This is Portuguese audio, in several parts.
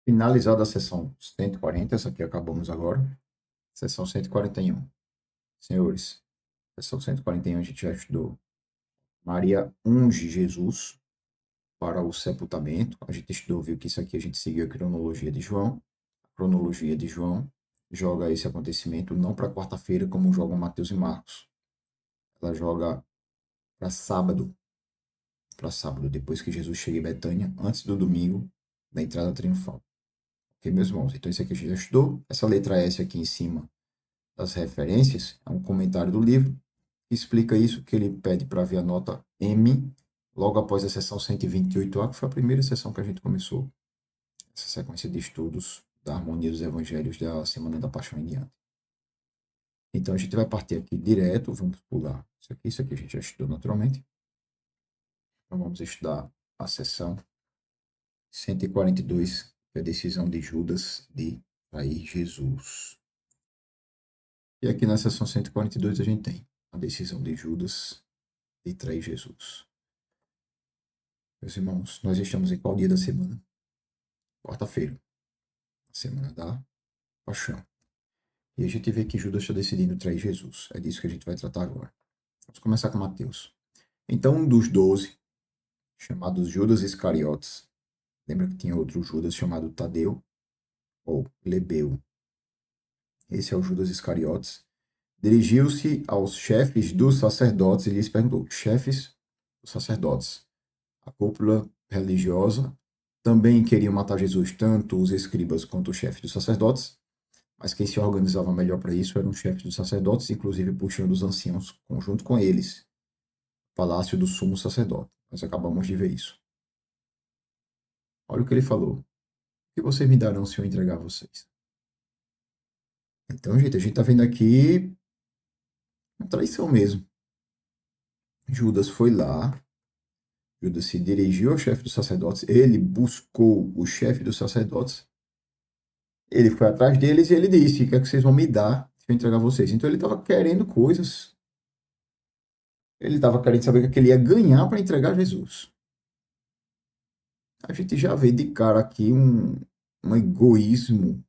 Finalizada a sessão 140, essa aqui acabamos agora. Sessão 141. Senhores, sessão 141 a gente já estudou. Maria unge Jesus para o sepultamento. A gente estudou, viu que isso aqui a gente seguiu a cronologia de João. A cronologia de João joga esse acontecimento não para quarta-feira, como jogam Mateus e Marcos. Ela joga para sábado, depois que Jesus chega em Betânia, antes do domingo da entrada triunfal. Ok, meus irmãos? Então, isso aqui a gente já estudou. Essa letra S aqui em cima das referências é um comentário do livro que explica isso, que ele pede para ver a nota M logo após a sessão 128A, que foi a primeira sessão que a gente começou essa sequência de estudos da harmonia dos evangelhos da Semana da Paixão em diante. Então, a gente vai partir aqui direto, vamos pular isso aqui a gente já estudou naturalmente. Então, vamos estudar a sessão 142, que é a decisão de Judas de trair Jesus. E aqui na sessão 142 a gente tem a decisão de Judas de trair Jesus. Meus irmãos, nós estamos em qual dia da semana? Quarta-feira, semana da Paixão. E a gente vê que Judas está decidindo trair Jesus. É disso que a gente vai tratar agora. Vamos começar com Mateus. Então, um dos 12, chamado Judas Iscariotes, lembra que tinha outro Judas chamado Tadeu ou Lebeu. Esse é o Judas Iscariotes. Dirigiu-se aos chefes dos sacerdotes e lhes perguntou: chefes dos sacerdotes, a cúpula religiosa também queriam matar Jesus, tanto os escribas quanto os chefes dos sacerdotes, mas quem se organizava melhor para isso eram os chefes dos sacerdotes, inclusive puxando os anciãos junto com eles, palácio do sumo sacerdote. Nós acabamos de ver isso. Olha o que ele falou. O que vocês me darão se eu entregar vocês? Então, gente, a gente está vendo aqui uma traição mesmo. Judas foi lá, Judas se dirigiu ao chefe dos sacerdotes, ele buscou o chefe dos sacerdotes, ele foi atrás deles e ele disse: o que é que vocês vão me dar se eu entregar vocês? Então ele estava querendo coisas, ele estava querendo saber o que ele ia ganhar para entregar Jesus. A gente já vê de cara aqui um egoísmo,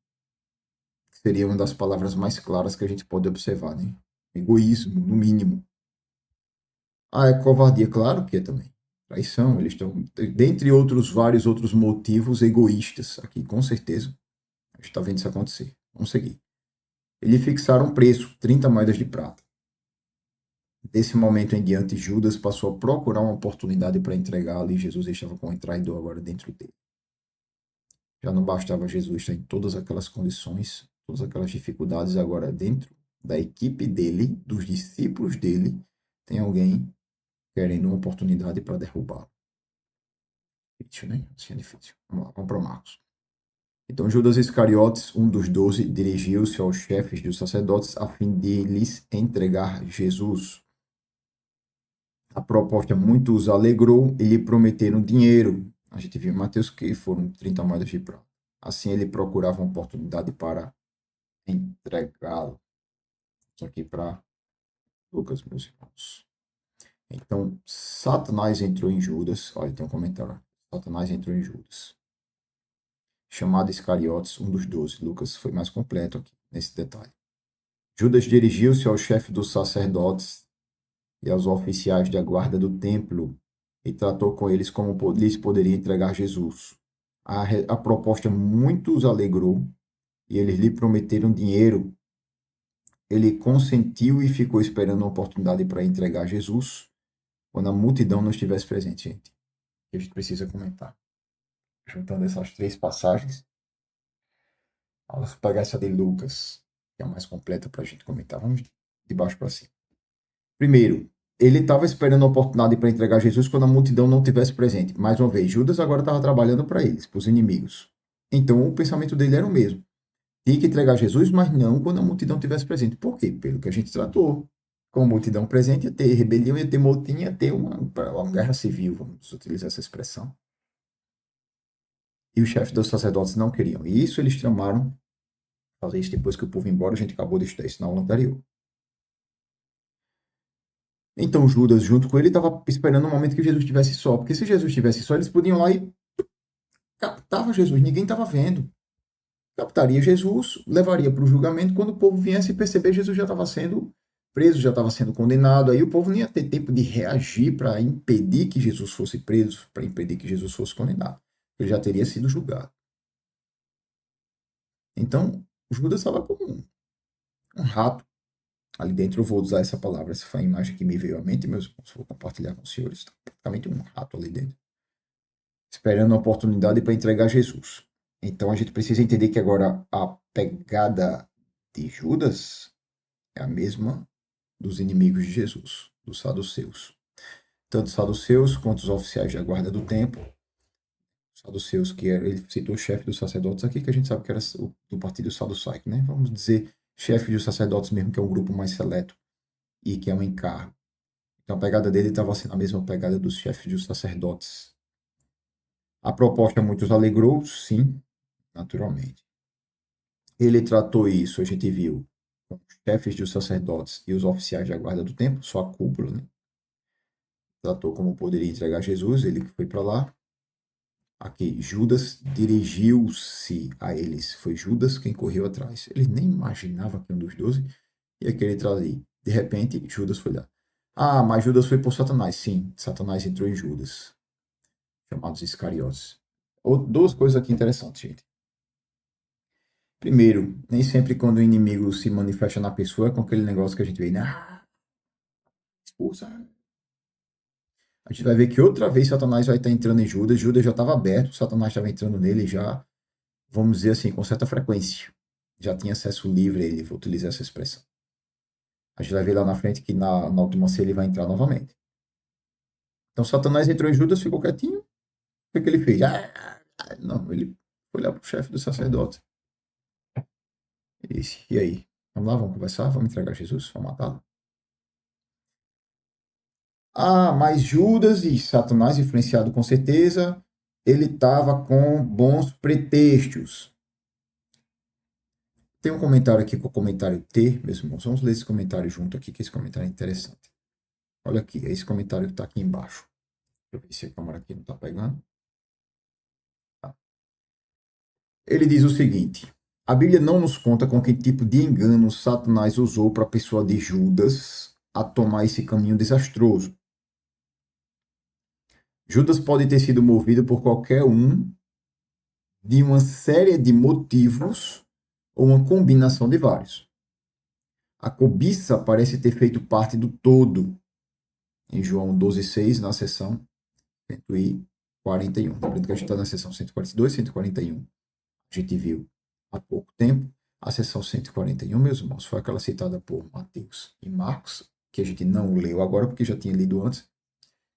que seria uma das palavras mais claras que a gente pode observar, né? Egoísmo, no mínimo. Ah, é covardia, claro que é também. Traição, eles estão, dentre outros vários outros motivos egoístas aqui, com certeza. A gente está vendo isso acontecer. Vamos seguir. Eles fixaram um preço, 30 moedas de prata. Desse momento em diante, Judas passou a procurar uma oportunidade para entregá-lo e Jesus estava com um traidor agora dentro dele. Já não bastava Jesus estar em todas aquelas condições, todas aquelas dificuldades, agora dentro da equipe dele, dos discípulos dele, tem alguém querendo uma oportunidade para derrubá-lo. Difícil, né? Assim é difícil. Vamos lá, vamos para Marcos. Então Judas Iscariotes, um dos 12, dirigiu-se aos chefes dos sacerdotes a fim de lhes entregar Jesus. A proposta muito os alegrou e lhe prometeram dinheiro. A gente viu em Mateus que foram 30 moedas de prata. Assim ele procurava uma oportunidade para entregá-lo. Isso aqui para Lucas, meus irmãos. Então, Satanás entrou em Judas. Olha, tem um comentário. Satanás entrou em Judas. Chamado Iscariotes, um dos 12. Lucas foi mais completo aqui, nesse detalhe. Judas dirigiu-se ao chefe dos sacerdotes e aos oficiais da guarda do templo e tratou com eles como lhes poderia entregar Jesus. A proposta muito os alegrou e eles lhe prometeram dinheiro. Ele consentiu e ficou esperando uma oportunidade para entregar Jesus quando a multidão não estivesse presente, gente. A gente precisa comentar. Juntando essas três passagens, vamos pegar essa de Lucas, que é a mais completa para a gente comentar. Vamos de baixo para cima. Primeiro, ele estava esperando a oportunidade para entregar Jesus quando a multidão não estivesse presente. Mais uma vez, Judas agora estava trabalhando para eles, para os inimigos. Então, o pensamento dele era o mesmo. Tinha que entregar Jesus, mas não quando a multidão estivesse presente. Por quê? Pelo que a gente tratou. Com a multidão presente, ia ter rebelião, ia ter motim, ia ter uma guerra civil, vamos utilizar essa expressão. E os chefes dos sacerdotes não queriam. E isso eles tramaram fazer isso depois que o povo ia embora. A gente acabou de estudar isso na aula anterior. Então Judas, junto com ele, estava esperando o momento que Jesus estivesse só. Porque se Jesus estivesse só, eles podiam lá e captava Jesus, ninguém estava vendo. Captaria Jesus, levaria para o julgamento, quando o povo viesse perceber, Jesus já estava sendo preso, já estava sendo condenado, aí o povo não ia ter tempo de reagir para impedir que Jesus fosse preso, para impedir que Jesus fosse condenado. Ele já teria sido julgado. Então, Judas estava como um rato ali dentro. Eu vou usar essa palavra, essa foi a imagem que me veio à mente, meus irmãos, vou compartilhar com os senhores. Está praticamente um rato ali dentro, esperando a oportunidade para entregar Jesus. Então a gente precisa entender que agora a pegada de Judas é a mesma dos inimigos de Jesus, dos saduceus. Tanto os saduceus quanto os oficiais da guarda do templo. Os saduceus, que era, ele citou o chefe dos sacerdotes aqui, que a gente sabe que era do partido saducaico, né? Vamos dizer chefe dos sacerdotes mesmo, que é um grupo mais seleto e que é um encargo. Então a pegada dele estava sendo a mesma pegada dos chefes dos sacerdotes. A proposta muitos alegrou, sim, naturalmente. Ele tratou isso, a gente viu, com os chefes dos sacerdotes e os oficiais da guarda do templo, só a cúpula, né? Tratou como poderia entregar Jesus, ele que foi para lá. Aqui, Judas dirigiu-se a eles. Foi Judas quem correu atrás. Ele nem imaginava que um dos 12 ia querer trazer. De repente, Judas foi lá. Ah, mas Judas foi por Satanás. Sim, Satanás entrou em Judas, chamados Iscariotes. Duas coisas aqui interessantes, gente. Primeiro, nem sempre quando o inimigo se manifesta na pessoa é com aquele negócio que a gente vê, né? Ah, expulsa. A gente vai ver que outra vez Satanás vai estar entrando em Judas. Judas já estava aberto, Satanás estava entrando nele já, vamos dizer assim, com certa frequência. Já tinha acesso livre a ele, vou utilizar essa expressão. A gente vai ver lá na frente que na última ceia ele vai entrar novamente. Então Satanás entrou em Judas, ficou quietinho. O que ele fez? Não, ele foi lá para o chefe do sacerdote. Ele disse, e aí? Vamos lá, vamos conversar, vamos entregar Jesus, vamos matá-lo. Ah, mas Judas e Satanás, influenciado com certeza, ele estava com bons pretextos. Tem um comentário aqui com o comentário T, meus irmãos. Vamos ler esse comentário junto aqui, que esse comentário é interessante. Olha aqui, é esse comentário que está aqui embaixo. Deixa eu ver se a câmera aqui não está pegando. Tá. Ele diz o seguinte: a Bíblia não nos conta com que tipo de engano Satanás usou para persuadir Judas a tomar esse caminho desastroso. Judas pode ter sido movido por qualquer um de uma série de motivos ou uma combinação de vários. A cobiça parece ter feito parte do todo, em João 12,6, na seção 141. Lembrando que a gente está na seção 142, 141. A gente viu há pouco tempo. A seção 141, meus irmãos, foi aquela citada por Mateus e Marcos, que a gente não leu agora, porque já tinha lido antes,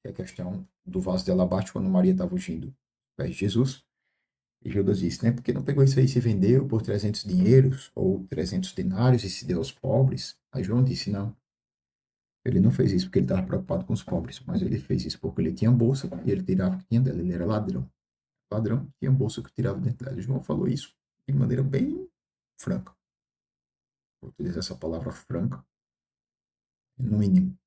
que é a questão do vaso de alabastro, quando Maria estava ungindo os pés de Jesus. E Judas disse, né? Porque não pegou isso aí e se vendeu por 300 dinheiros ou 300 denários e se deu aos pobres? Aí João disse, não. Ele não fez isso porque ele estava preocupado com os pobres, mas ele fez isso porque ele tinha bolsa e ele tirava o que tinha dela. Ele era ladrão. Ladrão tinha bolsa que tirava dentro dela. João falou isso de maneira bem franca. Vou utilizar essa palavra franca, no mínimo.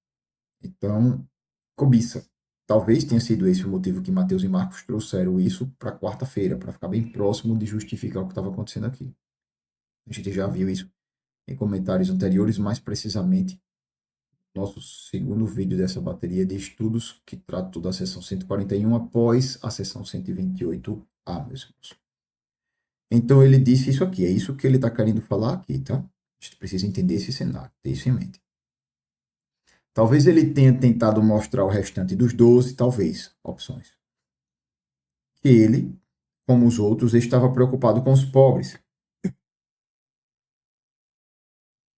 Então, cobiça. Talvez tenha sido esse o motivo que Mateus e Marcos trouxeram isso para quarta-feira, para ficar bem próximo de justificar o que estava acontecendo aqui. A gente já viu isso em comentários anteriores, mais precisamente nosso segundo vídeo dessa bateria de estudos que tratou da sessão 141 após a sessão 128A, meus irmãos. Então ele disse isso aqui, é isso que ele está querendo falar aqui, tá? A gente precisa entender esse cenário, ter isso em mente. Talvez ele tenha tentado mostrar ao restante dos 12, talvez, opções, que ele, como os outros, estava preocupado com os pobres.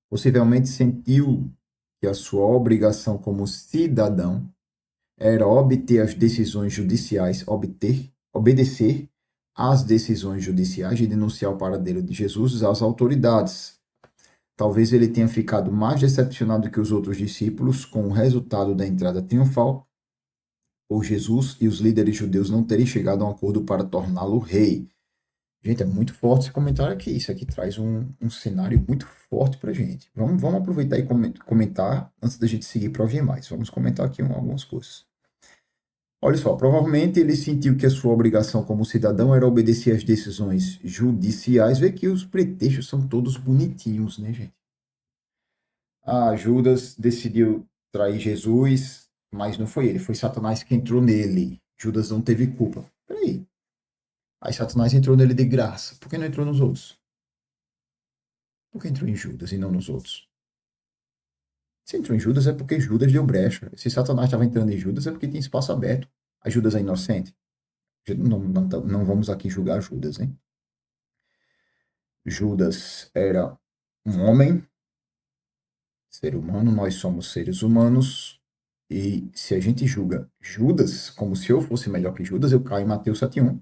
Possivelmente sentiu que a sua obrigação como cidadão era obter as decisões judiciais, obedecer às decisões judiciais e denunciar o paradeiro de Jesus às autoridades. Talvez ele tenha ficado mais decepcionado que os outros discípulos com o resultado da entrada triunfal, por Jesus e os líderes judeus não terem chegado a um acordo para torná-lo rei. Gente, é muito forte esse comentário aqui. Isso aqui traz um cenário muito forte para a gente. Vamos aproveitar e comentar antes da gente seguir para ouvir mais. Vamos comentar aqui algumas coisas. Olha só, provavelmente ele sentiu que a sua obrigação como cidadão era obedecer às decisões judiciais. Vê que os pretextos são todos bonitinhos, né, gente? Ah, Judas decidiu trair Jesus, mas não foi ele, foi Satanás que entrou nele. Judas não teve culpa. Peraí. Aí Satanás entrou nele de graça. Por que não entrou nos outros? Por que entrou em Judas e não nos outros? Se entrou em Judas é porque Judas deu brecha. Se Satanás estava entrando em Judas é porque tinha espaço aberto. A Judas é inocente. Não vamos aqui julgar Judas, hein? Judas era um homem, ser humano, nós somos seres humanos, e se a gente julga Judas como se eu fosse melhor que Judas, eu caio em Mateus 7,1,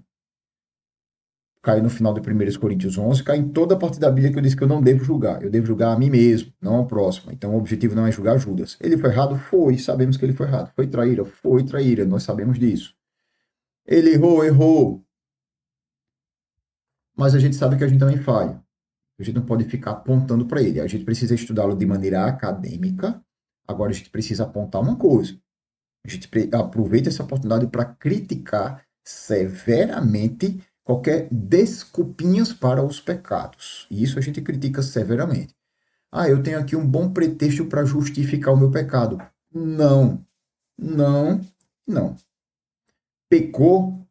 caio no final de 1 Coríntios 11, caio em toda a parte da Bíblia que eu disse que eu não devo julgar, eu devo julgar a mim mesmo, não ao próximo. Então o objetivo não é julgar Judas. Ele foi errado? Foi, sabemos que ele foi errado. Foi traíra, nós sabemos disso. Ele errou, errou, mas a gente sabe que a gente também falha. A gente não pode ficar apontando para ele. A gente precisa estudá-lo de maneira acadêmica. Agora a gente precisa apontar uma coisa. A gente aproveita essa oportunidade para criticar severamente qualquer desculpinhas para os pecados. E isso a gente critica severamente. Ah, eu tenho aqui um bom pretexto para justificar o meu pecado. Não, não, não. Pecou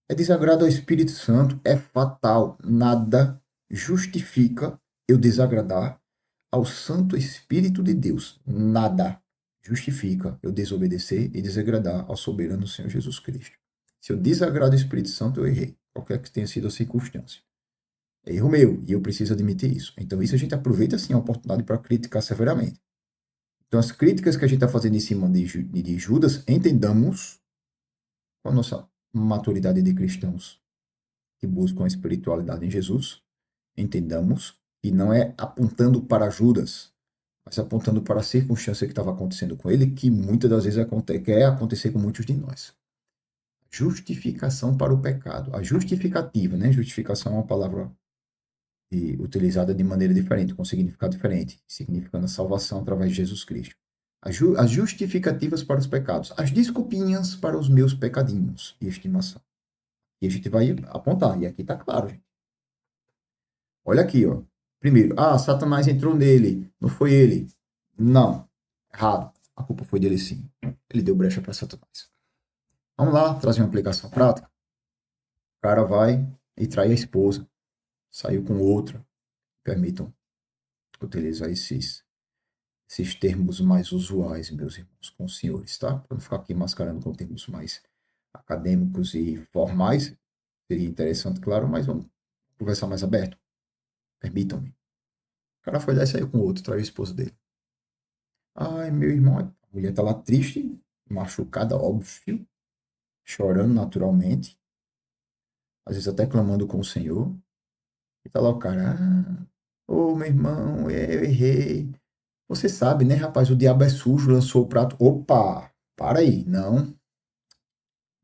é desagrado ao Espírito Santo, é fatal. Nada justifica eu desagradar ao Santo Espírito de Deus. Nada justifica eu desobedecer e desagradar ao soberano Senhor Jesus Cristo. Se eu desagrado o Espírito Santo, eu errei, qualquer que tenha sido a circunstância. É erro meu, e eu preciso admitir isso. Então, isso a gente aproveita, sim, a oportunidade para criticar severamente. Então, as críticas que a gente está fazendo em cima de Judas, entendamos com a nossa maturidade de cristãos que buscam a espiritualidade em Jesus, entendamos que não é apontando para Judas, mas apontando para a circunstância que estava acontecendo com ele, que muitas das vezes quer acontecer com muitos de nós. Justificação para o pecado. A justificativa, né? Justificação é uma palavra utilizada de maneira diferente, com significado diferente, significando a salvação através de Jesus Cristo. As justificativas para os pecados, as desculpinhas para os meus pecadinhos e estimação. E a gente vai apontar, e aqui está claro, gente. Olha aqui, ó. Primeiro, Satanás entrou nele, não foi ele. Não, errado. A culpa foi dele sim. Ele deu brecha para Satanás. Vamos lá, trazer uma aplicação prática. O cara vai e trai a esposa. Saiu com outra. Permitam utilizar esses termos mais usuais, meus irmãos, com os senhores, tá? Para não ficar aqui mascarando com termos mais acadêmicos e formais. Seria interessante, claro, mas vamos conversar mais aberto. Permitam-me. O cara foi lá e saiu com outro, traiu a esposa dele. Ai, meu irmão, a mulher tá lá triste, machucada, óbvio, chorando naturalmente, às vezes até clamando com o Senhor. E tá lá o cara, meu irmão, eu errei. Você sabe, né, rapaz, o diabo é sujo, lançou o prato. Opa, para aí, não,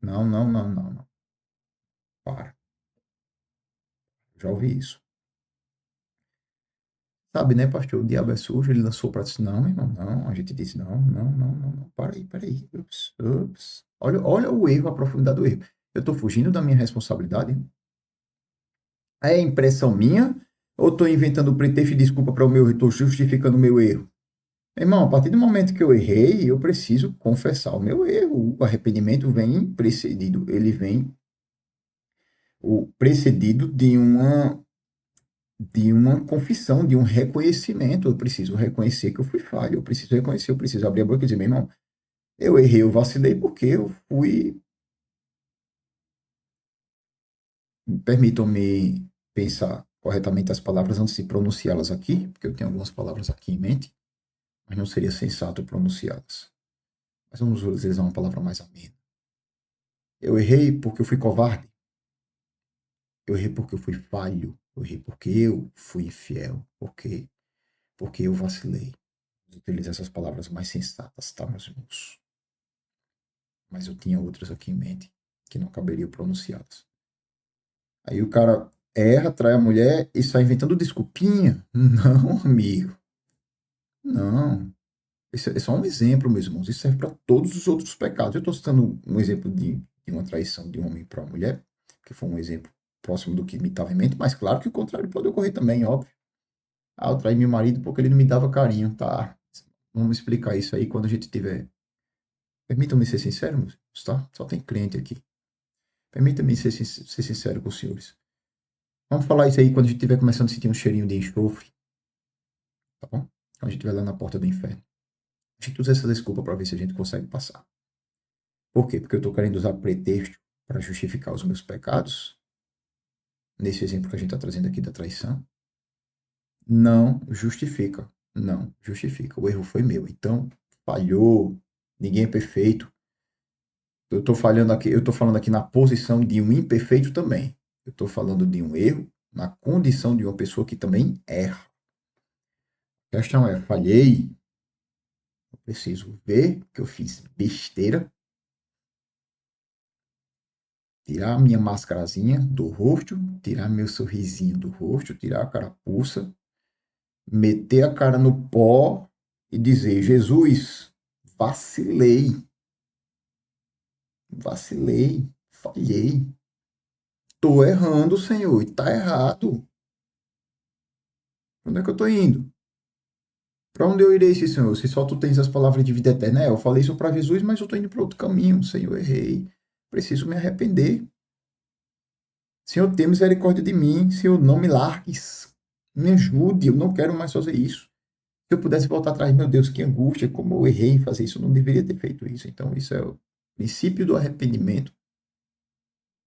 não, não, não, não, não, para, já ouvi isso. Sabe, né, pastor, o diabo é sujo, ele lançou o prato. Não, irmão, não, a gente disse, não, não, não, não, não, para aí, ups, ups. Olha o erro, a profundidade do erro. Eu estou fugindo da minha responsabilidade? É impressão minha? Ou estou inventando pretexto e desculpa para o meu erro? Estou justificando o meu erro? Irmão, a partir do momento que eu errei, eu preciso confessar o meu erro. O arrependimento vem precedido, ele vem precedido de uma confissão, de um reconhecimento. Eu preciso reconhecer que eu fui falho, eu preciso reconhecer, eu preciso abrir a boca e dizer, meu irmão, eu errei, eu vacilei porque eu fui. Permitam-me pensar corretamente as palavras antes de pronunciá-las aqui, porque eu tenho algumas palavras aqui em mente, mas não seria sensato pronunciá-las. Mas vamos utilizar uma palavra mais amena. Eu errei porque eu fui covarde. Eu errei porque eu fui falho. Eu errei porque eu fui infiel. Porque eu vacilei. Vou utilizar essas palavras mais sensatas, tá, meus irmãos? Mas eu tinha outras aqui em mente que não caberiam pronunciá-las. Aí o cara erra, trai a mulher e sai inventando desculpinha. Não, amigo. Não. Esse é só um exemplo, meus irmãos. Isso serve para todos os outros pecados. Eu estou citando um exemplo de uma traição de um homem para uma mulher, que foi um exemplo próximo do que me estava em mente, mas claro que o contrário pode ocorrer também, óbvio. Ah, eu traí meu marido porque ele não me dava carinho, tá? Vamos explicar isso aí quando a gente tiver. Permitam-me ser sincero, meus irmãos, tá? Só tem crente aqui. Permita-me ser sincero com os senhores. Vamos falar isso aí quando a gente estiver começando a sentir um cheirinho de enxofre, tá bom? Quando a gente estiver lá na porta do inferno. A gente usa essa desculpa para ver se a gente consegue passar. Por quê? Porque eu estou querendo usar pretexto para justificar os meus pecados. Nesse exemplo que a gente está trazendo aqui da traição. Não justifica. Não justifica. O erro foi meu. Então, falhou. Ninguém é perfeito. Eu estou falando aqui na posição de um imperfeito também. Eu estou falando de um erro na condição de uma pessoa que também erra. A questão é, falhei. Eu preciso ver que eu fiz besteira. Tirar minha mascarazinha do rosto, tirar meu sorrisinho do rosto, tirar a carapuça, meter a cara no pó e dizer: Jesus, vacilei, falhei, tô errando, Senhor, e tá errado. Onde é que eu tô indo? Para onde eu irei, Senhor? Se só tu tens as palavras de vida eterna. Eu falei isso para Jesus, mas eu tô indo para outro caminho, Senhor, errei. Preciso me arrepender. Senhor, tenha misericórdia de mim. Senhor, não me largues. Me ajude, eu não quero mais fazer isso. Se eu pudesse voltar atrás, meu Deus, que angústia, como eu errei em fazer isso, eu não deveria ter feito isso. Então, isso é o princípio do arrependimento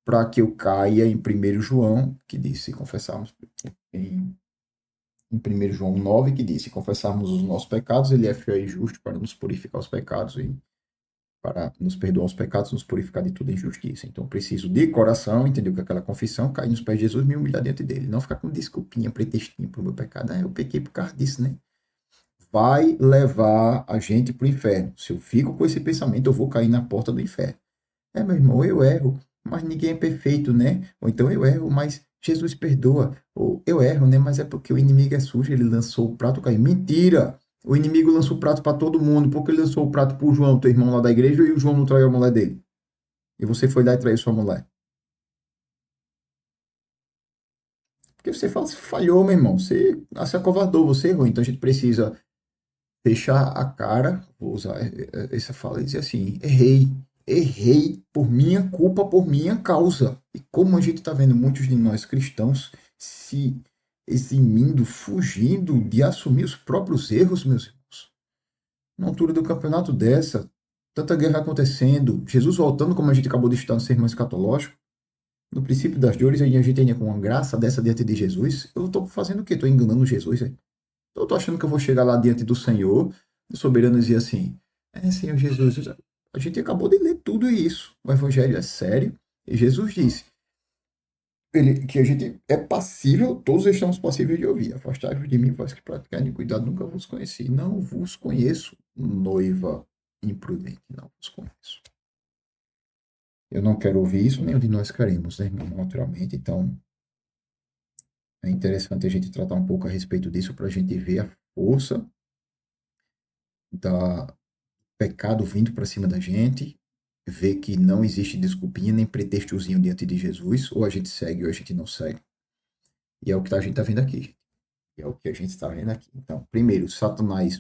para que eu caia em 1 João, que diz, se confessarmos, em 1 João 9, que diz, se confessarmos os nossos pecados, ele é fiel e justo para nos purificar os pecados e para nos perdoar os pecados, nos purificar de toda injustiça. Então, eu preciso de coração, entender que aquela confissão, cair nos pés de Jesus, me humilhar diante dele. Não ficar com desculpinha, pretextinho para o meu pecado. Ah, eu pequei por causa disso, né? Vai levar a gente para o inferno. Se eu fico com esse pensamento, eu vou cair na porta do inferno. É, meu irmão, eu erro, mas ninguém é perfeito, né? Ou então eu erro, mas Jesus perdoa. Ou eu erro, né? Mas é porque o inimigo é sujo, ele lançou o prato caiu. Mentira! O inimigo lançou o prato para todo mundo, porque ele lançou o prato para o João, teu irmão lá da igreja, e o João não traiu a mulher dele. E você foi lá e traiu sua mulher. Porque você falhou, meu irmão. Você se acovardou, você errou. Então a gente precisa fechar a cara, vou usar essa fala e dizer assim: errei por minha culpa, por minha causa. E como a gente está vendo muitos de nós cristãos se eximindo, fugindo de assumir os próprios erros, meus irmãos. Na altura do campeonato dessa, tanta guerra acontecendo, Jesus voltando, como a gente acabou de estudar no sermão escatológico, no princípio das dores, a gente ainda com uma graça dessa diante de Jesus. Eu estou fazendo o quê? Estou enganando Jesus, hein? Eu tô achando que eu vou chegar lá diante do Senhor, do soberano, e dizer assim: Senhor Jesus, a gente acabou de ler tudo isso. O Evangelho é sério. E Jesus disse que a gente é passível, todos estamos passíveis de ouvir. Afastai-vos de mim, vós que praticais iniquidade, nunca vos conheci. Não vos conheço, noiva imprudente, não vos conheço. Eu não quero ouvir isso, nenhum de nós queremos, né, irmão, naturalmente. Então, é interessante a gente tratar um pouco a respeito disso para a gente ver a força da pecado vindo para cima da gente, ver que não existe desculpinha nem pretextozinho diante de Jesus, ou a gente segue ou a gente não segue. E é o que a gente está vendo aqui. É o que a gente está vendo aqui. Então, primeiro, Satanás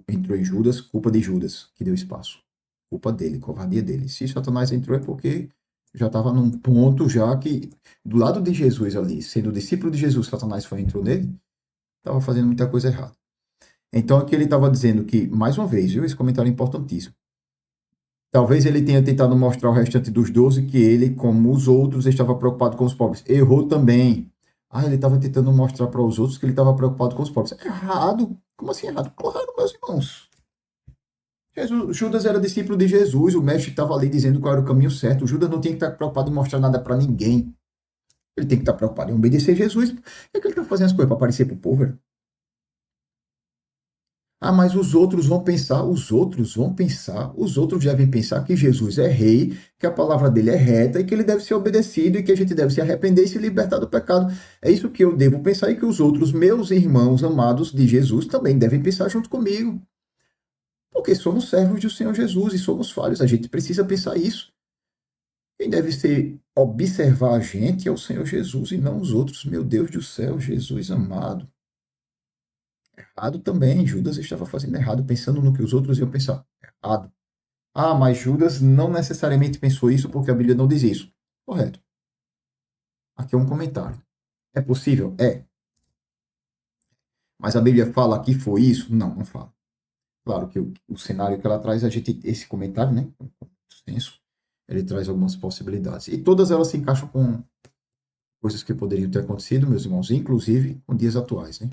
entrou em Judas, culpa de Judas, que deu espaço. Culpa dele, covardia dele. Se Satanás entrou é porque já estava num ponto já que, do lado de Jesus ali, sendo discípulo de Jesus, Satanás entrou nele, estava fazendo muita coisa errada. Então, aqui ele estava dizendo que, mais uma vez, viu, esse comentário é importantíssimo. Talvez ele tenha tentado mostrar ao restante dos 12 que ele, como os outros, estava preocupado com os pobres. Errou também. Ele estava tentando mostrar para os outros que ele estava preocupado com os pobres. Errado. Como assim errado? Claro, meus irmãos. Judas era discípulo de Jesus, o mestre estava ali dizendo qual era o caminho certo. O Judas não tinha que estar preocupado em mostrar nada para ninguém. Ele tem que estar preocupado em obedecer Jesus. Por que ele está fazendo as coisas para aparecer para o povo? Mas os outros vão pensar, os outros devem pensar que Jesus é rei, que a palavra dele é reta e que ele deve ser obedecido e que a gente deve se arrepender e se libertar do pecado. É isso que eu devo pensar e que os outros meus irmãos amados de Jesus também devem pensar junto comigo. Porque somos servos do Senhor Jesus e somos falhos. A gente precisa pensar isso. Quem deve observar a gente é o Senhor Jesus e não os outros. Meu Deus do céu, Jesus amado. Errado também. Judas estava fazendo errado, pensando no que os outros iam pensar. Errado. Ah, mas Judas não necessariamente pensou isso porque a Bíblia não diz isso. Correto. Aqui é um comentário. É possível? É. Mas a Bíblia fala que foi isso? Não, não fala. Claro que o cenário que ela traz, esse comentário, né? Com senso, ele traz algumas possibilidades. E todas elas se encaixam com coisas que poderiam ter acontecido, meus irmãos, inclusive com dias atuais, né?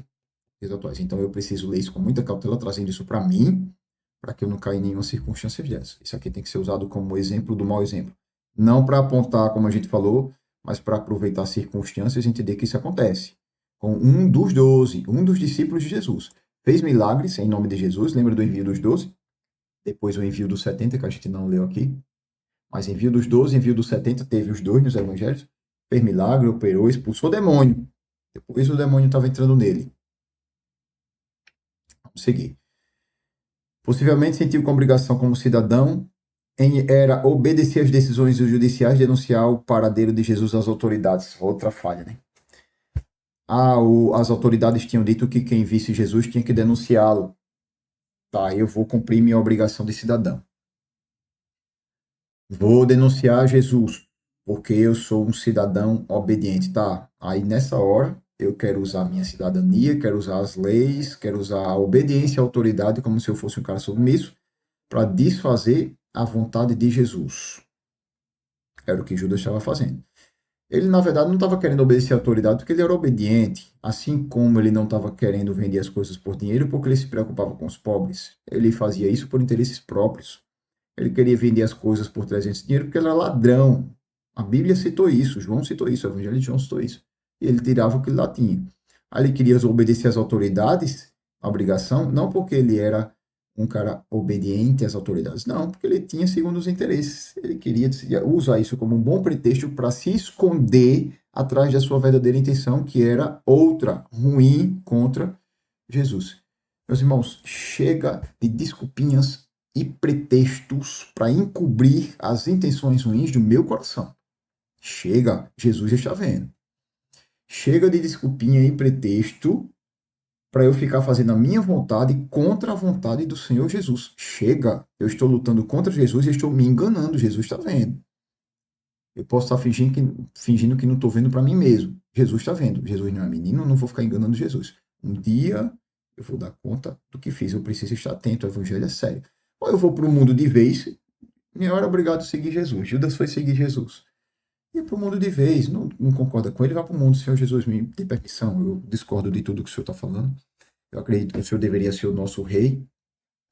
Dias atuais. Então eu preciso ler isso com muita cautela, trazendo isso para mim, para que eu não caia em nenhuma circunstância dessa. Isso aqui tem que ser usado como exemplo do mau exemplo. Não para apontar, como a gente falou, mas para aproveitar circunstâncias e entender que isso acontece. Com um dos 12, um dos discípulos de Jesus. Fez milagres em nome de Jesus, lembra do envio dos 12? Depois o envio dos 70, que a gente não leu aqui. Mas envio dos 12, envio dos 70, teve os dois nos evangelhos. Fez milagre, operou, expulsou o demônio. Depois o demônio estava entrando nele. Vamos seguir. Possivelmente sentiu com obrigação como cidadão era obedecer às decisões judiciais, denunciar o paradeiro de Jesus às autoridades. Outra falha, né? As autoridades tinham dito que quem visse Jesus tinha que denunciá-lo. Tá, eu vou cumprir minha obrigação de cidadão. Vou denunciar Jesus, porque eu sou um cidadão obediente, tá? Aí nessa hora eu quero usar minha cidadania, quero usar as leis, quero usar a obediência à autoridade como se eu fosse um cara submisso para desfazer a vontade de Jesus. Era o que Judas estava fazendo. Ele, na verdade, não estava querendo obedecer à autoridade porque ele era obediente, assim como ele não estava querendo vender as coisas por dinheiro porque ele se preocupava com os pobres. Ele fazia isso por interesses próprios. Ele queria vender as coisas por 300 dinheiro porque ele era ladrão. A Bíblia citou isso, João citou isso, o Evangelho de João citou isso. E ele tirava o que ele lá tinha. Aí ele queria obedecer às autoridades, a obrigação, não porque ele era um cara obediente às autoridades, não, porque ele tinha segundo os interesses. Ele queria usar isso como um bom pretexto para se esconder atrás da sua verdadeira intenção, que era outra, ruim contra Jesus. Meus irmãos, chega de desculpinhas e pretextos para encobrir as intenções ruins do meu coração. Chega, Jesus está vendo. Chega de desculpinha e pretexto para eu ficar fazendo a minha vontade contra a vontade do Senhor Jesus. Chega, eu estou lutando contra Jesus e estou me enganando, Jesus está vendo. Eu posso estar fingindo que não estou vendo para mim mesmo. Jesus está vendo. Jesus não é menino, eu não vou ficar enganando Jesus. Um dia eu vou dar conta do que fiz, eu preciso estar atento, o evangelho é sério. Ou eu vou para o mundo de vez, minha hora é obrigado a seguir Jesus. Judas foi seguir Jesus. E para o mundo de vez, não concorda com ele, vá para o mundo, Senhor Jesus, me dê permissão, eu discordo de tudo que o Senhor está falando. Eu acredito que o Senhor deveria ser o nosso rei.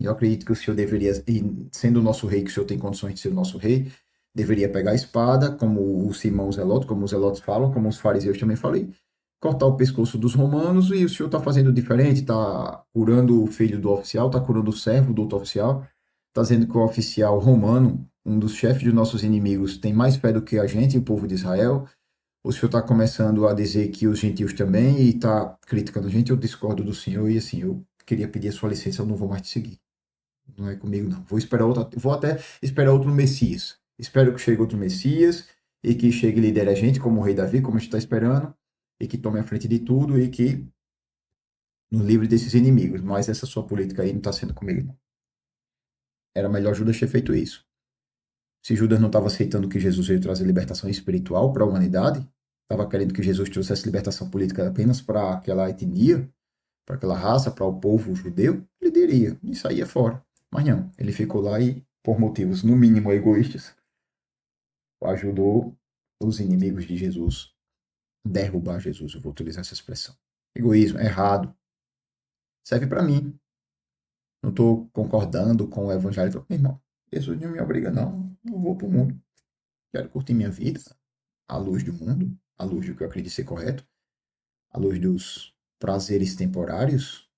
Eu acredito que o Senhor deveria, e sendo o nosso rei, que o Senhor tem condições de ser o nosso rei, deveria pegar a espada, como o Simão Zelote, como os zelotes falam, como os fariseus também falei, cortar o pescoço dos romanos, e o Senhor está fazendo diferente, está curando o filho do oficial, está curando o servo do outro oficial, está dizendo que o oficial romano, um dos chefes de nossos inimigos, tem mais fé do que a gente, o povo de Israel. O Senhor está começando a dizer que os gentios também, e está criticando a gente. Eu discordo do Senhor, e assim, eu queria pedir a sua licença, eu não vou mais te seguir. Não é comigo, não. Vou até esperar outro Messias. Espero que chegue outro Messias e que chegue e lidere a gente, como o rei Davi, como a gente está esperando, e que tome a frente de tudo e que nos livre desses inimigos. Mas essa sua política aí não está sendo comigo, não. Era melhor Judas ter feito isso. Se Judas não estava aceitando que Jesus veio trazer libertação espiritual para a humanidade, estava querendo que Jesus trouxesse libertação política apenas para aquela etnia, para aquela raça, para o povo judeu, ele diria, e saía fora. Mas não, ele ficou lá e, por motivos no mínimo egoístas, ajudou os inimigos de Jesus a derrubar Jesus. Eu vou utilizar essa expressão. Egoísmo, errado. Serve para mim. Não estou concordando com o evangelho. Meu irmão, Jesus não me obriga, não. Eu vou para o mundo. Quero curtir minha vida à luz do mundo, à luz do que eu acredito ser correto, à luz dos prazeres temporários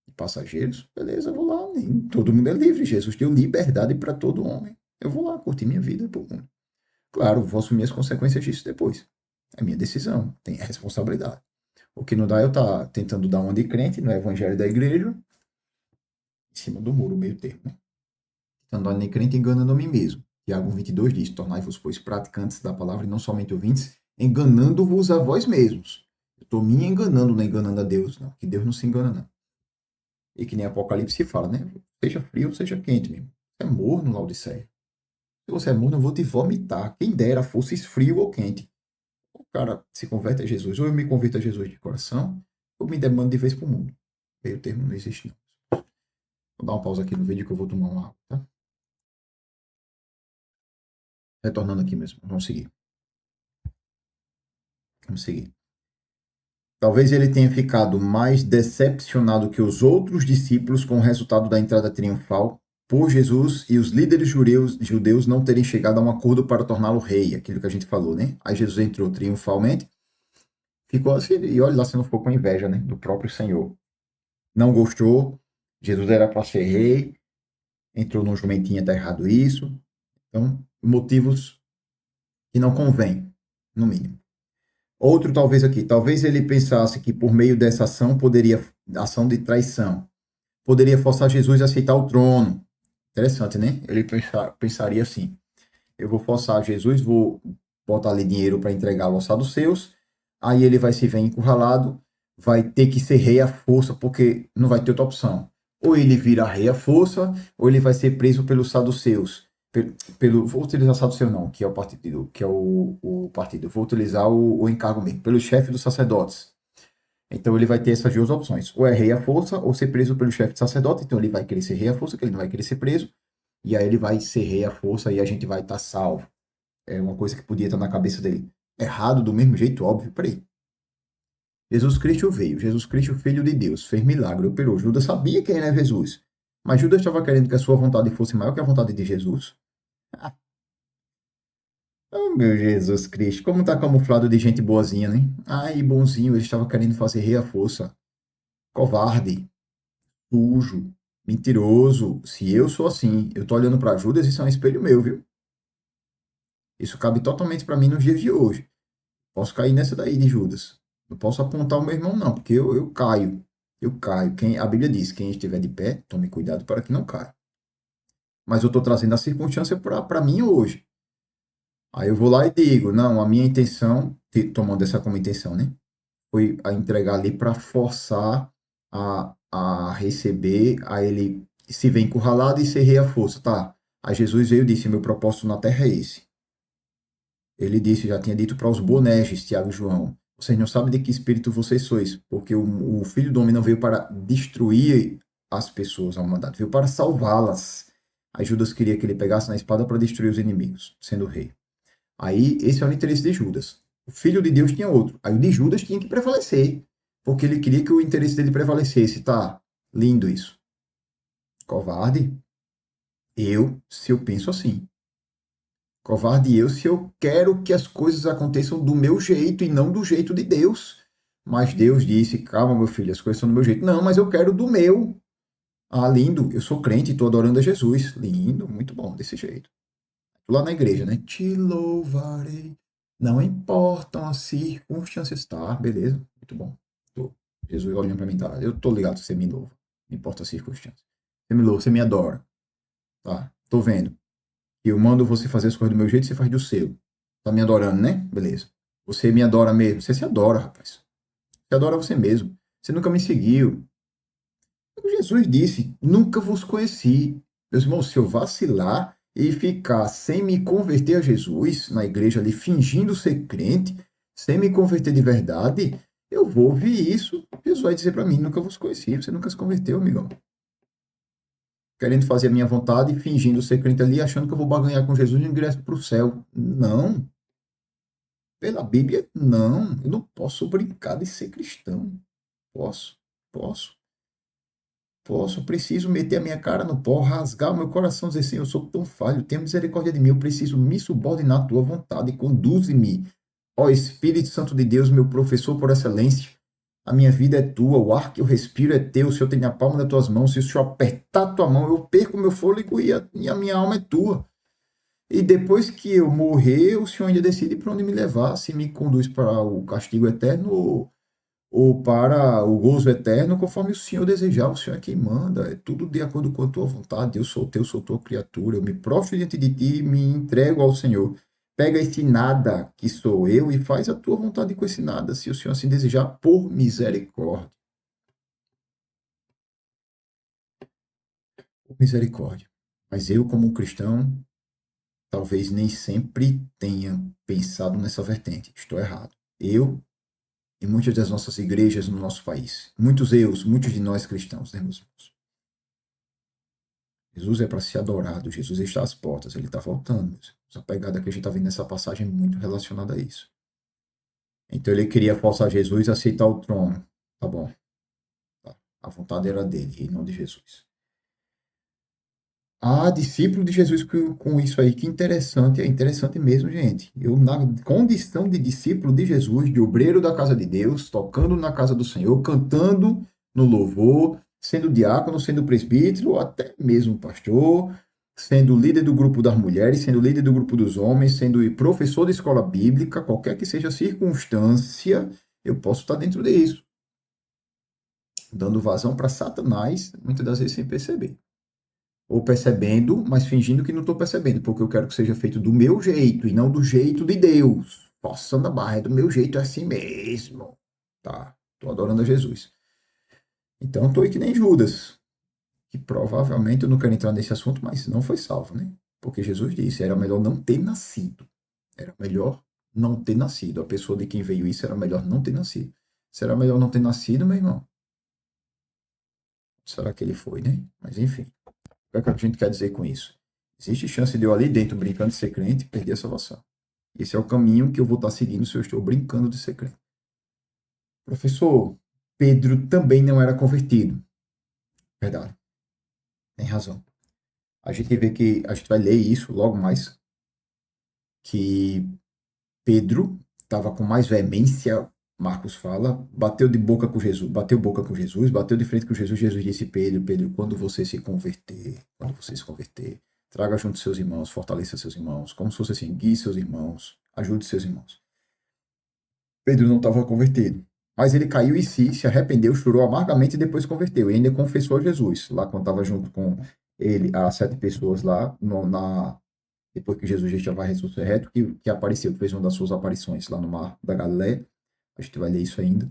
e passageiros. Beleza, eu vou lá. Todo mundo é livre. Jesus deu liberdade para todo homem. Eu vou lá curtir minha vida para o mundo. Claro, vou assumir as consequências disso depois. É minha decisão, tem a responsabilidade. O que não dá é eu estar tentando dar uma de crente no evangelho da igreja, em cima do muro, meio termo. Né? tornando-me crente, enganando a mim mesmo. Tiago 1,22 diz, tornai-vos, pois, praticantes da palavra e não somente ouvintes, enganando-vos a vós mesmos. Eu estou me enganando, não enganando a Deus, não. Que Deus não se engana, não. E que nem Apocalipse fala, né? Seja frio ou seja quente, mesmo. Você é morno, Laodiceia. Se você é morno, eu vou te vomitar. Quem dera fosses frio ou quente. O cara se converte a Jesus, ou eu me converto a Jesus de coração, ou me demando de vez para o mundo. Meio termo não existe, não. Vou dar uma pausa aqui no vídeo que eu vou tomar uma água, tá? Retornando aqui mesmo. Vamos seguir. Vamos seguir. Talvez ele tenha ficado mais decepcionado que os outros discípulos com o resultado da entrada triunfal por Jesus e os líderes judeus não terem chegado a um acordo para torná-lo rei, aquilo que a gente falou, né? Aí Jesus entrou triunfalmente, ficou assim, e olha lá se não ficou com inveja, né? Do próprio Senhor. Não gostou, Jesus era para ser rei, entrou no jumentinho, tá errado isso. Então, motivos que não convém, no mínimo. Outro talvez aqui, talvez ele pensasse que por meio dessa ação ação de traição, poderia forçar Jesus a aceitar o trono. Interessante, né? Ele pensaria assim, eu vou forçar Jesus, vou botar ali dinheiro para entregá-lo aos saduceus, aí ele vai se ver encurralado, vai ter que ser rei à força, porque não vai ter outra opção. Ou ele vira rei à força, ou ele vai ser preso pelos saduceus. Vou utilizar saduceu não, que é o partido, que é o partido. Vou utilizar o encargo mesmo, pelo chefe dos sacerdotes. Então ele vai ter essas duas opções. Ou é rei à força, ou ser preso pelo chefe de sacerdote. Então ele vai querer ser rei à força, que ele não vai querer ser preso. E aí ele vai ser rei à força e a gente vai estar salvo. É uma coisa que podia estar na cabeça dele. Errado do mesmo jeito, óbvio. Peraí. Jesus Cristo veio. Jesus Cristo, filho de Deus. Fez milagre, operou. Judas sabia quem era Jesus. Mas Judas estava querendo que a sua vontade fosse maior que a vontade de Jesus. Oh, meu Jesus Cristo, como tá camuflado de gente boazinha, né? Ai, bonzinho, ele estava querendo fazer rei à força. Covarde, sujo, mentiroso. Se eu sou assim, eu tô olhando para Judas, isso é um espelho meu, viu? Isso cabe totalmente para mim nos dias de hoje. Posso cair nessa daí de Judas. Não posso apontar o meu irmão, não, porque eu caio. Eu caio. A Bíblia diz: quem estiver de pé, tome cuidado para que não caia. Mas eu estou trazendo a circunstância para mim hoje. Aí eu vou lá e digo: não, a minha intenção, tomando essa como intenção, né? Foi a entregar ali para forçar a receber, a ele se ver encurralado e ser rei à força, tá? Aí Jesus veio e disse: meu propósito na terra é esse. Ele disse, já tinha dito para os Boanerges, Tiago e João: vocês não sabem de que espírito vocês sois, porque o Filho do Homem não veio para destruir as pessoas, a humanidade, veio para salvá-las. Aí Judas queria que ele pegasse na espada para destruir os inimigos, sendo rei. Aí esse é o interesse de Judas. O Filho de Deus tinha outro. Aí o de Judas tinha que prevalecer, porque ele queria que o interesse dele prevalecesse. Tá lindo isso. Covarde? Se eu penso assim. Covarde se eu quero que as coisas aconteçam do meu jeito e não do jeito de Deus. Mas Deus disse: calma, meu filho, as coisas são do meu jeito. Não, mas eu quero do meu. Ah, lindo, eu sou crente e estou adorando a Jesus. Lindo, muito bom, desse jeito. Lá na igreja, né? Te louvarei. Não importam as circunstâncias. Tá, beleza, muito bom. Jesus olhando para mim, tá? Eu tô ligado que você me louva. Não importa as circunstâncias. Você me louva, você me adora. Tá, tô vendo. Eu mando você fazer as coisas do meu jeito, você faz do seu. Tá me adorando, né? Beleza. Você me adora mesmo. Você se adora, rapaz. Você adora você mesmo. Você nunca me seguiu. Jesus disse: nunca vos conheci. Meus irmãos, se eu vacilar e ficar sem me converter a Jesus, na igreja ali, fingindo ser crente, sem me converter de verdade, eu vou ouvir isso. Jesus vai dizer para mim: nunca vos conheci. Você nunca se converteu, amigão. Querendo fazer a minha vontade, fingindo ser crente ali, achando que eu vou barganhar com Jesus e ingresso para o céu. Não. Pela Bíblia, não. Eu não posso brincar de ser cristão. Posso, posso, posso. Preciso meter a minha cara no pó, rasgar o meu coração, dizer: Senhor, eu sou tão falho, tenha misericórdia de mim, eu preciso me subordinar à tua vontade, conduze-me. Ó Espírito Santo de Deus, meu professor por excelência, a minha vida é tua, o ar que eu respiro é teu, o Senhor tem a palma das tuas mãos, se o Senhor apertar a tua mão, eu perco o meu fôlego e a minha alma é tua. E depois que eu morrer, o Senhor ainda decide para onde me levar, se me conduz para o castigo eterno ou para o gozo eterno, conforme o Senhor desejar. O Senhor é quem manda, é tudo de acordo com a tua vontade. Eu sou teu, sou tua criatura, eu me prostro diante de ti e me entrego ao Senhor. Pega esse nada que sou eu e faz a tua vontade com esse nada, se o Senhor assim desejar, por misericórdia. Por misericórdia. Mas eu, como cristão, talvez nem sempre tenha pensado nessa vertente. Estou errado. Eu e muitas das nossas igrejas no nosso país. Muitos de nós cristãos, né, meus irmãos? Jesus é para ser adorado, Jesus está às portas, ele está voltando. Essa pegada que a gente está vendo nessa passagem é muito relacionada a isso. Então ele queria forçar Jesus a aceitar o trono. Tá bom. Tá. A vontade era dele e não de Jesus. Ah, discípulo de Jesus com isso aí, que interessante, é interessante mesmo, gente. Eu, na condição de discípulo de Jesus, de obreiro da casa de Deus, tocando na casa do Senhor, cantando no louvor, sendo diácono, sendo presbítero, até mesmo pastor, sendo líder do grupo das mulheres, sendo líder do grupo dos homens, sendo professor de escola bíblica, qualquer que seja a circunstância, eu posso estar dentro disso, dando vazão para Satanás, muitas das vezes sem perceber. Ou percebendo, mas fingindo que não estou percebendo, porque eu quero que seja feito do meu jeito e não do jeito de Deus. Forçando a barra, é do meu jeito, é assim mesmo. Tá, estou adorando a Jesus. Então estou aí que nem Judas, que provavelmente eu não quero entrar nesse assunto, mas não foi salvo, né? Porque Jesus disse, era melhor não ter nascido. Era melhor não ter nascido. A pessoa de quem veio isso era melhor não ter nascido. Será melhor não ter nascido, meu irmão? Será que ele foi, né? Mas enfim. O que é que a gente quer dizer com isso? Existe chance de eu ali dentro, brincando de ser crente, perder a salvação. Esse é o caminho que eu vou estar seguindo se eu estou brincando de ser crente. Professor, Pedro também não era convertido. Verdade, tem razão. A gente vê que, a gente vai ler isso logo mais, que Pedro estava com mais veemência, Marcos fala, bateu de boca com Jesus, bateu boca com Jesus, bateu de frente com Jesus. Jesus disse: Pedro, Pedro, quando você se converter, traga junto seus irmãos, fortaleça seus irmãos, como se fosse assim, guie seus irmãos, ajude seus irmãos. Pedro não estava convertido, mas ele caiu em si, se arrependeu, chorou amargamente e depois converteu, e ainda confessou a Jesus, lá quando estava junto com ele, as 7 pessoas lá, depois que Jesus já estava ressurreto, que apareceu, que fez uma das suas aparições lá no mar da Galileia. A gente vai ler isso ainda.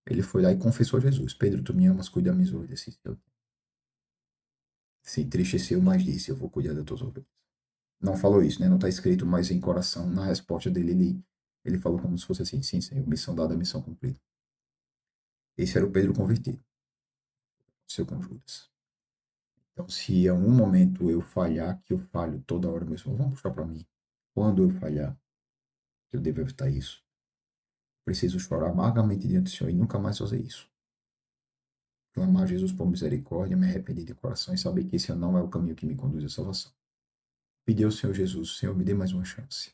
Ele foi lá e confessou a Jesus: Pedro, tu me amas, cuida das minhas ovelhas. Se entristeceu, mas disse: eu vou cuidar das tuas ovelhas. Não falou isso, né? Não está escrito, mas em coração, na resposta dele, ele falou como se fosse assim: sim, Senhor, missão dada, missão cumprida. Esse era o Pedro convertido, seu com Judas. Então, se em algum momento eu falhar, que eu falho toda hora mesmo, vamos puxar para mim. Quando eu falhar, eu devo evitar isso. Preciso chorar amargamente diante do Senhor e nunca mais fazer isso. Clamar a Jesus por misericórdia, me arrepender de coração e saber que esse não é o caminho que me conduz à salvação. Pedir ao Senhor Jesus: Senhor, me dê mais uma chance.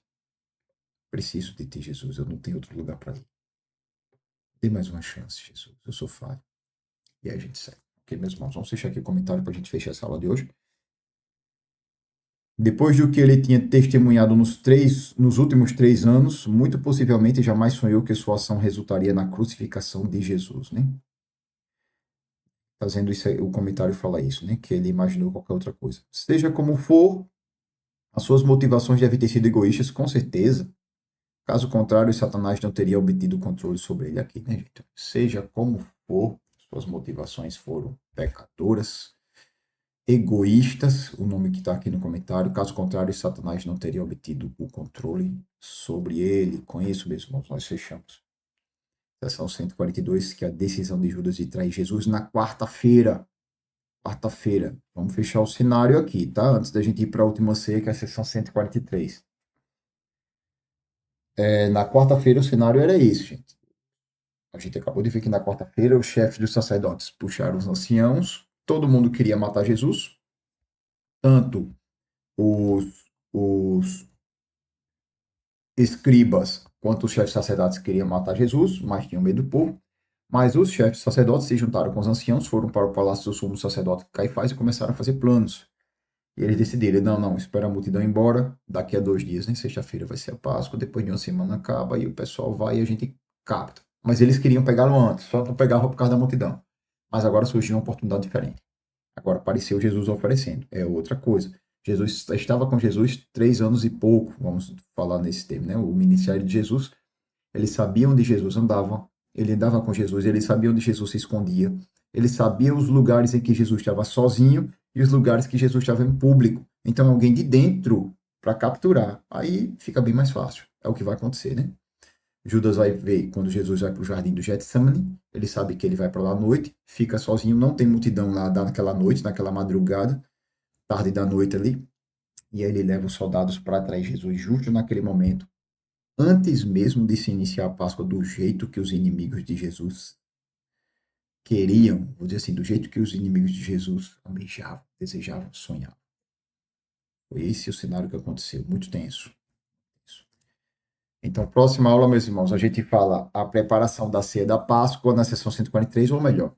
Preciso de ti, Jesus, eu não tenho outro lugar para ir. Dê mais uma chance, Jesus, eu sou falho. E aí a gente segue. Ok, meus irmãos, vamos fechar aqui o comentário para a gente fechar essa aula de hoje. Depois do que ele tinha testemunhado nos últimos 3 anos, muito possivelmente jamais sonhou que sua ação resultaria na crucificação de Jesus, né? Fazendo isso, o comentário fala isso, né? Que ele imaginou qualquer outra coisa. Seja como for, as suas motivações devem ter sido egoístas, com certeza. Caso contrário, Satanás não teria obtido o controle sobre ele aqui, né, gente? Seja como for, suas motivações foram pecadoras, egoístas, o nome que está aqui no comentário. Caso contrário, Satanás não teria obtido o controle sobre ele. Com isso, meus irmãos, nós fechamos. Seção 142, que é a decisão de Judas de trair Jesus na quarta-feira. Quarta-feira. Vamos fechar o cenário aqui, tá? Antes da gente ir para a última ceia, que é a seção 143. Na quarta-feira o cenário era esse, gente. A gente acabou de ver que na quarta-feira os chefes dos sacerdotes puxaram os anciãos, todo mundo queria matar Jesus, tanto os escribas quanto os chefes sacerdotes queriam matar Jesus, mas tinham medo do povo. Mas os chefes sacerdotes se juntaram com os anciãos, foram para o palácio do sumo sacerdote Caifás e começaram a fazer planos. E eles decidiram: não, espera a multidão ir embora, daqui a 2 dias, né? Sexta-feira vai ser a Páscoa, depois de uma semana acaba e o pessoal vai e a gente capta. Mas eles queriam pegá-lo antes, só não pegavam por causa da multidão. Mas agora surgiu uma oportunidade diferente. Agora apareceu Jesus oferecendo. É outra coisa. Jesus estava com Jesus 3 anos e pouco, vamos falar nesse termo, né? O ministério de Jesus. Eles sabiam onde Jesus andava, ele andava com Jesus, eles sabiam onde Jesus se escondia, eles sabiam os lugares em que Jesus estava sozinho e os lugares que Jesus estava em público. Então, alguém de dentro para capturar. Aí fica bem mais fácil. É o que vai acontecer, né? Judas vai ver quando Jesus vai para o jardim do Getsemane, ele sabe que ele vai para lá à noite, fica sozinho, não tem multidão lá naquela noite, naquela madrugada, tarde da noite ali, e aí ele leva os soldados para atrair Jesus justo naquele momento, antes mesmo de se iniciar a Páscoa do jeito que os inimigos de Jesus queriam, vou dizer assim, do jeito que os inimigos de Jesus almejavam, desejavam, sonhavam. Foi esse o cenário que aconteceu, muito tenso. Então, próxima aula, meus irmãos, a gente fala a preparação da ceia da Páscoa na sessão 143, ou melhor,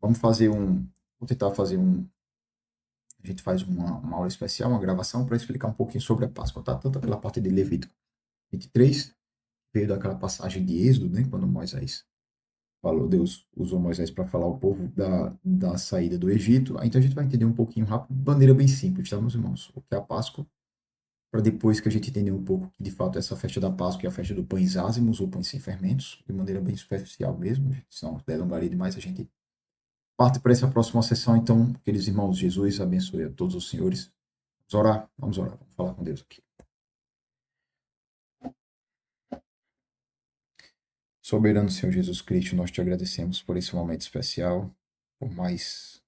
vamos fazer vou tentar fazer a gente faz uma aula especial, uma gravação para explicar um pouquinho sobre a Páscoa, tá? Tanto aquela parte de Levítico 23, veio daquela passagem de Êxodo, né, quando Moisés falou, Deus usou Moisés para falar ao povo da saída do Egito. Então a gente vai entender um pouquinho rápido, de maneira bem simples, tá, meus irmãos? O que é a Páscoa, para depois que a gente entender um pouco que de fato essa festa da Páscoa é a festa do pães ázimos ou pães sem fermentos, de maneira bem superficial mesmo, senão delongaria demais, a gente parte para essa próxima sessão. Então, queridos irmãos, Jesus abençoe a todos os senhores. Vamos orar, vamos falar com Deus aqui. Soberano Senhor Jesus Cristo, nós te agradecemos por esse momento especial, por mais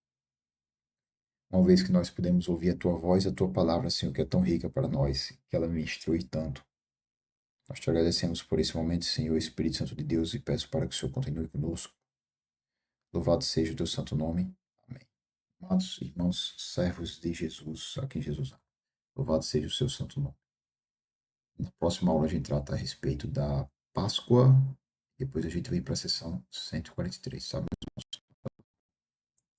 uma vez que nós podemos ouvir a tua voz, a tua palavra, Senhor, que é tão rica para nós, que ela me instrui tanto. Nós te agradecemos por esse momento, Senhor, Espírito Santo de Deus, e peço para que o Senhor continue conosco. Louvado seja o teu santo nome. Amém. Amados irmãos, servos de Jesus, a quem Jesus ama. Louvado seja o seu santo nome. Na próxima aula a gente trata a respeito da Páscoa, depois a gente vem para a sessão 143, sabe?